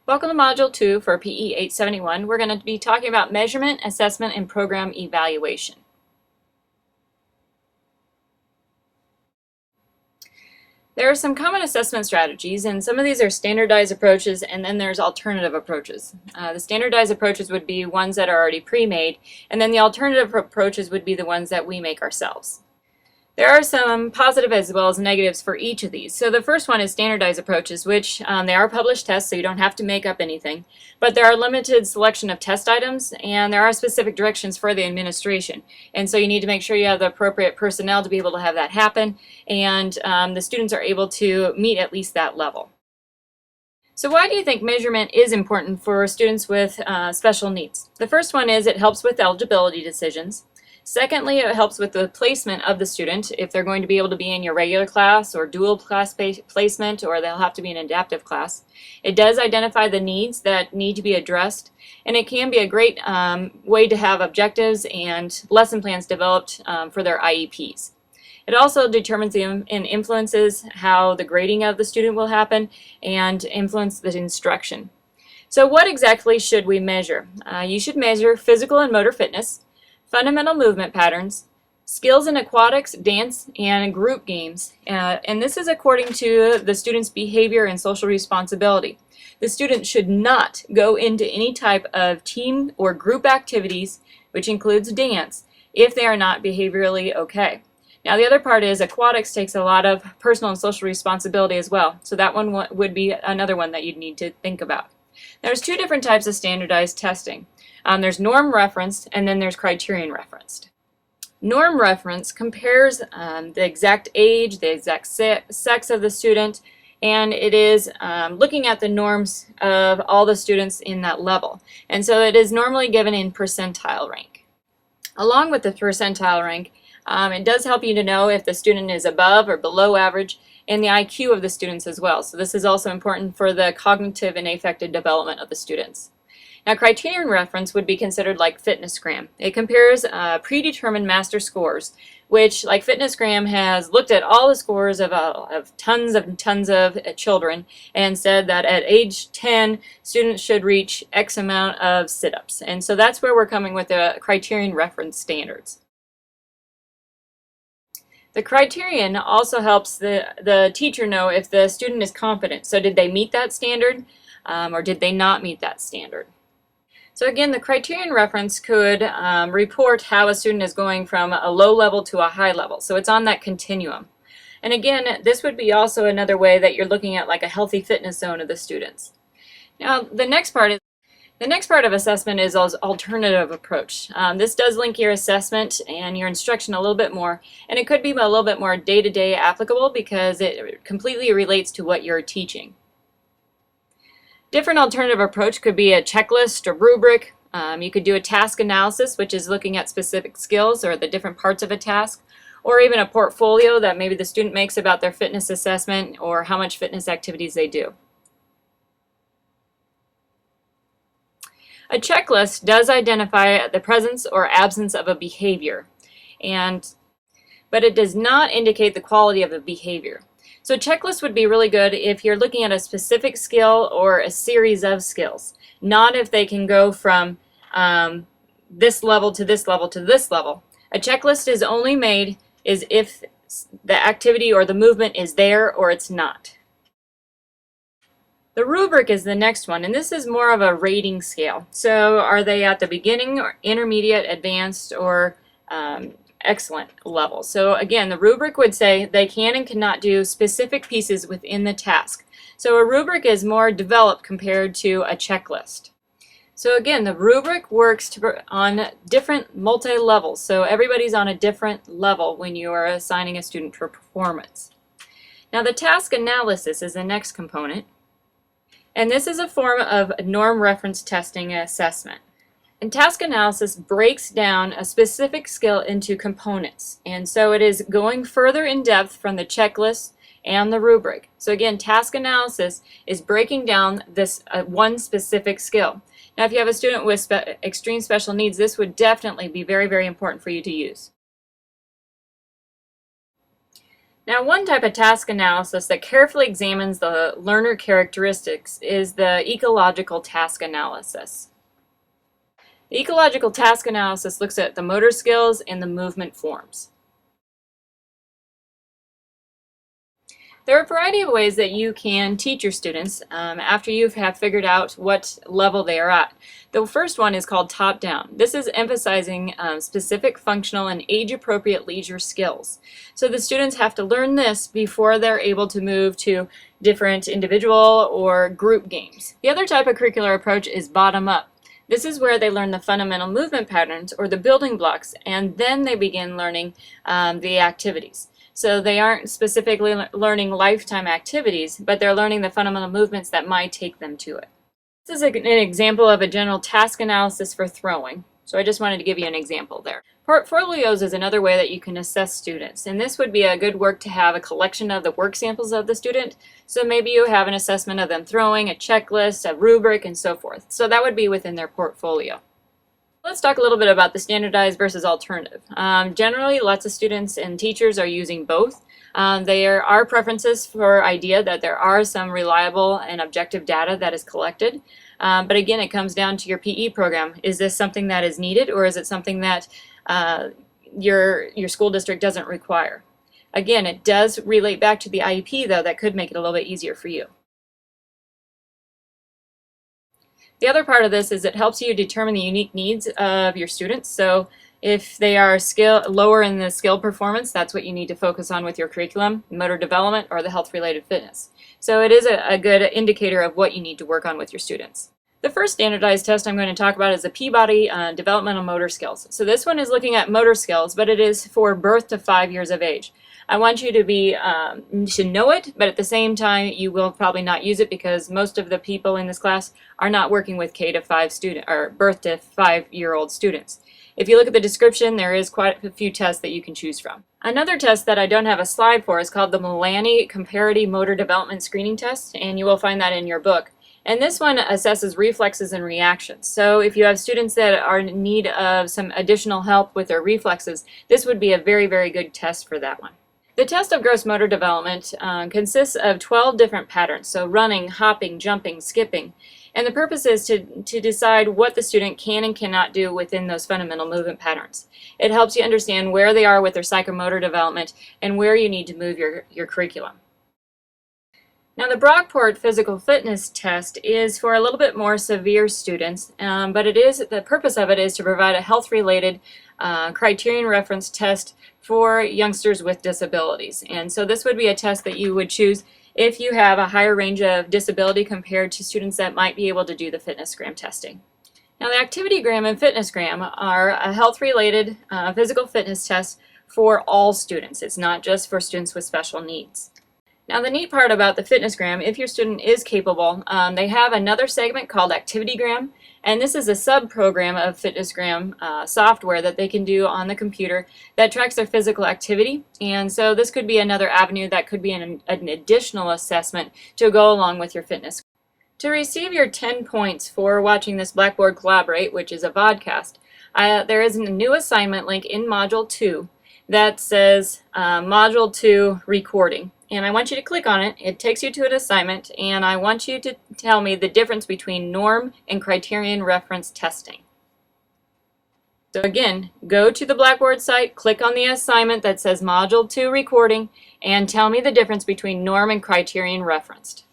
Welcome to Module 2 for PE 871. We're going to be talking about measurement, assessment, and program evaluation. There are some common assessment strategies, and some of these are standardized approaches, and then there's alternative approaches. The standardized approaches would be ones that are already pre-made, and then the alternative approaches would be the ones that we make ourselves. There are some positive as well as negatives for each of these. So the first one is standardized approaches, which they are published tests, so you don't have to make up anything. But there are limited selection of test items, and there are specific directions for the administration. And so you need to make sure you have the appropriate personnel to be able to have that happen, and the students are able to meet at least that level. So why do you think measurement is important for students with special needs? The first one is it helps with eligibility decisions. Secondly, it helps with the placement of the student, if they're going to be able to be in your regular class or dual class placement, or they'll have to be in an adaptive class. It does identify the needs that need to be addressed, and it can be a great way to have objectives and lesson plans developed for their IEPs. It also determines and influences how the grading of the student will happen and influence the instruction. So what exactly should we measure? You should measure physical and motor fitness, fundamental movement patterns, skills in aquatics, dance, and group games. And this is according to the student's behavior and social responsibility. The student should not go into any type of team or group activities, which includes dance, if they are not behaviorally okay. Now the other part is aquatics takes a lot of personal and social responsibility as well. So that one would be another one that you'd need to think about. There's two different types of standardized testing. There's norm referenced, and then there's criterion referenced. Norm reference compares the exact age, the exact sex of the student, and it is looking at the norms of all the students in that level. And so it is normally given in percentile rank. Along with the percentile rank, it does help you to know if the student is above or below average, and the IQ of the students as well. So this is also important for the cognitive and affective development of the students. Now, criterion reference would be considered like FitnessGram. It compares predetermined master scores, which, like FitnessGram, has looked at all the scores of tons of children and said that at age 10, students should reach X amount of sit-ups. And so that's where we're coming with the criterion reference standards. The criterion also helps the teacher know if the student is competent. So did they meet that standard or did they not meet that standard? So again, the criterion reference could report how a student is going from a low level to a high level. So it's on that continuum. And again, this would be also another way that you're looking at like a healthy fitness zone of the students. Now, the next part of assessment is alternative approach. This does link your assessment and your instruction a little bit more, and it could be a little bit more day-to-day applicable because it completely relates to what you're teaching. Different alternative approach could be a checklist, a rubric. You could do a task analysis, which is looking at specific skills or the different parts of a task, or even a portfolio that maybe the student makes about their fitness assessment or how much fitness activities they do. A checklist does identify the presence or absence of a behavior, but it does not indicate the quality of the behavior. So a checklist would be really good if you're looking at a specific skill or a series of skills, not if they can go from this level to this level to this level. A checklist is only made if the activity or the movement is there or it's not. The rubric is the next one, and this is more of a rating scale. So are they at the beginning, or intermediate, advanced, or excellent level? So again, the rubric would say they can and cannot do specific pieces within the task. So a rubric is more developed compared to a checklist. So again, the rubric works on different multi-levels. So everybody's on a different level when you are assigning a student for performance. Now the task analysis is the next component. And this is a form of norm reference testing and assessment. And task analysis breaks down a specific skill into components. And so it is going further in depth from the checklist and the rubric. So again, task analysis is breaking down this one specific skill. Now if you have a student with extreme special needs, this would definitely be very, very important for you to use. Now, one type of task analysis that carefully examines the learner characteristics is the ecological task analysis. The ecological task analysis looks at the motor skills and the movement forms. There are a variety of ways that you can teach your students after you have figured out what level they are at. The first one is called top-down. This is emphasizing specific functional and age-appropriate leisure skills. So the students have to learn this before they're able to move to different individual or group games. The other type of curricular approach is bottom-up. This is where they learn the fundamental movement patterns or the building blocks, and then they begin learning the activities. So they aren't specifically learning lifetime activities, but they're learning the fundamental movements that might take them to it. This is an example of a general task analysis for throwing. So I just wanted to give you an example there. Portfolios is another way that you can assess students, and this would be a good work to have a collection of the work samples of the student. So maybe you have an assessment of them throwing, a checklist, a rubric, and so forth. So that would be within their portfolio. Let's talk a little bit about the standardized versus alternative. Generally, lots of students and teachers are using both. There are preferences for idea that there are some reliable and objective data that is collected. But again, it comes down to your PE program. Is this something that is needed, or is it something that your school district doesn't require? Again, it does relate back to the IEP, though, that could make it a little bit easier for you. The other part of this is it helps you determine the unique needs of your students. So if they are lower in the skill performance, that's what you need to focus on with your curriculum, motor development, or the health-related fitness. So it is a good indicator of what you need to work on with your students. The first standardized test I'm going to talk about is the Peabody Developmental Motor Skills. So this one is looking at motor skills, but it is for birth to 5 years of age. I want you to know it, but at the same time, you will probably not use it because most of the people in this class are not working with K to 5 student or birth to 5-year-old students. If you look at the description, there is quite a few tests that you can choose from. Another test that I don't have a slide for is called the Milani Comparative Motor Development Screening Test, and you will find that in your book. And this one assesses reflexes and reactions. So if you have students that are in need of some additional help with their reflexes, this would be a very, very good test for that one. The test of gross motor development consists of 12 different patterns, so running, hopping, jumping, skipping. And the purpose is to decide what the student can and cannot do within those fundamental movement patterns. It helps you understand where they are with their psychomotor development and where you need to move your curriculum. Now the Brockport Physical Fitness Test is for a little bit more severe students, but the purpose of it is to provide a health-related criterion reference test for youngsters with disabilities. And so this would be a test that you would choose if you have a higher range of disability compared to students that might be able to do the FitnessGram testing. Now the ActivityGram and FitnessGram are a health-related physical fitness test for all students. It's not just for students with special needs. Now the neat part about the FitnessGram, if your student is capable, they have another segment called ActivityGram, and this is a sub-program of FitnessGram software that they can do on the computer that tracks their physical activity. And so this could be another avenue that could be an additional assessment to go along with your fitness. To receive your 10 points for watching this Blackboard Collaborate, which is a vodcast, there is a new assignment link in Module 2 that says Module 2 Recording. And I want you to click on it. It takes you to an assignment, and I want you to tell me the difference between norm and criterion reference testing. So again, go to the Blackboard site, click on the assignment that says Module 2 Recording, and tell me the difference between norm and criterion referenced.